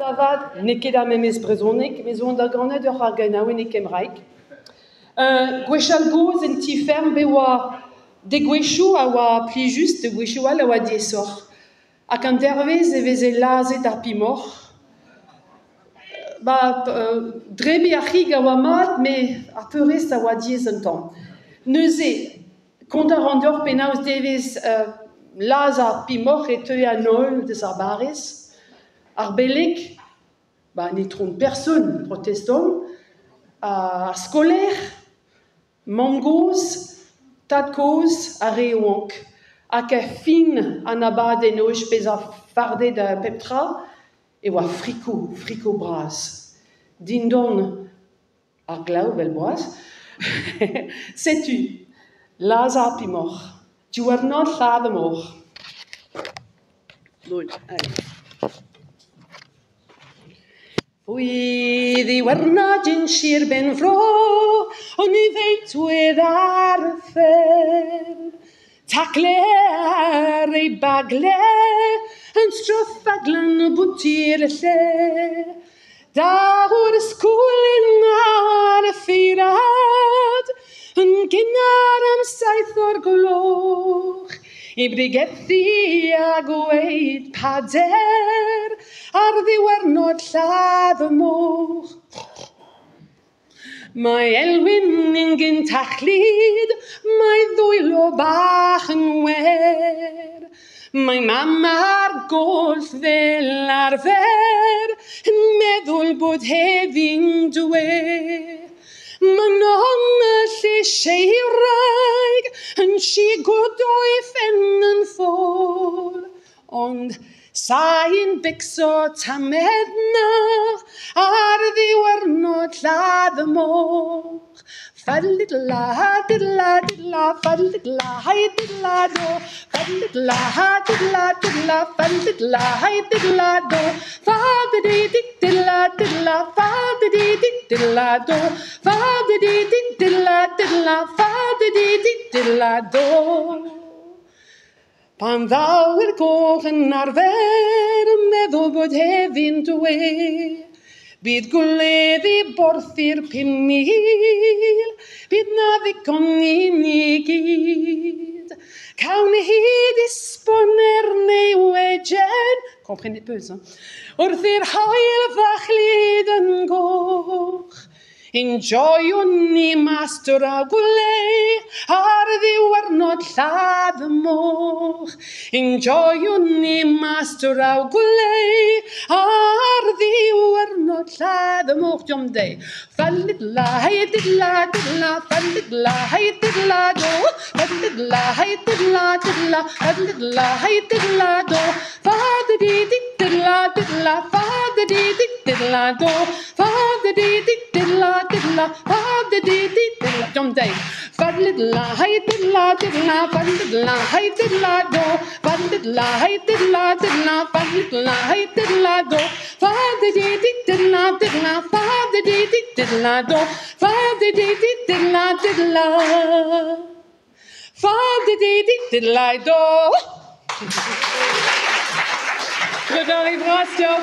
Davad, neket a memes brezonek, mais on da ganet ur haganaouen e kemraik. Gwechal goz en ti ferm be oa de gwechou a oa pli just de gwechou al a oa diesor. Ak an dervez e veze lazet ar pimor. Drebe a c'hig a oa mat, me ar peurez a oa diez un tamm. Neuze, kont a randor penaos devez laz ar pimor e teu an ol deus ar barez. Ar beleg, ne tron person protestom, ar skoler, mangoz, tatkoz, a re oank. Ak e fin an abad en oj pez a fardet da peptra, e oa friko braz. Dindon ar glav vel braz. Setu, laz ar pimor. Diwernod lladd y moch. Pwy ddiwernod yn sir ben fro, o'n i feintwydd ar y ffer. Tacle ar ei bagle, yn stroffaglan o bwtir y lle. Dawr ysgwlyn ar y ffeirad, yn gynnar am saith o'r gloch. I brigethu a gweud pader ar ddiwernod lladd y moch. Mae Elwyn yn gyntachlid, mae ddwylo bach yn wer. Mae mama'r golf fel arfer, yn meddwl bod hefy'n dwe. Mae'n on y lleisiau wraig, yn sigwd o'i ffen yn ffôl. Ond sa'n becso tamedna, ar ddiwernod lladd y moch. Fadlidla, didla, didla, fadlidla, hai didla do. Fadlidla, didla, didla, fadlidla, hai didla do. Fadidi-di-didla, didla, fadidi-di-didla do. Fadidi-di-didla, didla, fadidi-di-didla do. Pan ddaw i'r goch yn arfer, meddwl bod hefy'n dwe. Bydd gwledd i borthi'r 5,000, bydd na ddigon i ni gyd. Cawn hyd i sboner neu wedjen, comprenez peu, wrth i'r hael fach lyd yn goch. Enjoywn ni master a gwle ar ddiwernod lladd y moch. Enjoywn ni master a gwle ar ddiwernod lladd y moch. Diom de. Fallidla, hei didla, didla, fallidla, hei didla do. Fallidla, hei didla, didla, fallidla, hei didla do. Faddi-di-di-didla, didla, faddi-di-di-didla do. Faddi-di-di-didla, didla, faddi-di-di-didla. Diom de. Fallidla, hei didla, didla, fallidla, hei didla do. Fallidla, hei didla, didla, fallidla, hei didla do. Faddi-di-di-didla, didla, faddi-di-di-didla do. Faddi-di-di-didla, didla. Faddi-di-di-didla do. Goddag i Brastad.